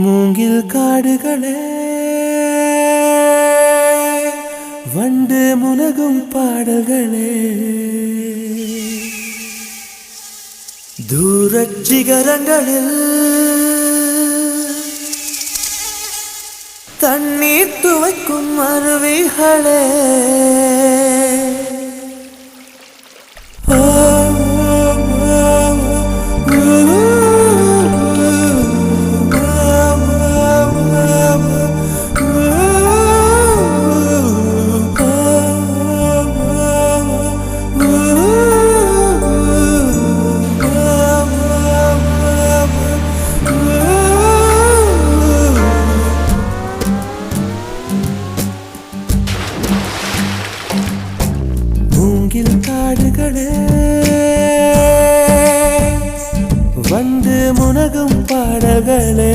மூங்கில் காடுகளே வண்டு முனகும் பாடல்களே தூரச் சிகரங்களில் தண்ணீர் துவைக்கும் அருவிகளே மூங்கில் காடுகளே வந்து முனகும் பாடல்களே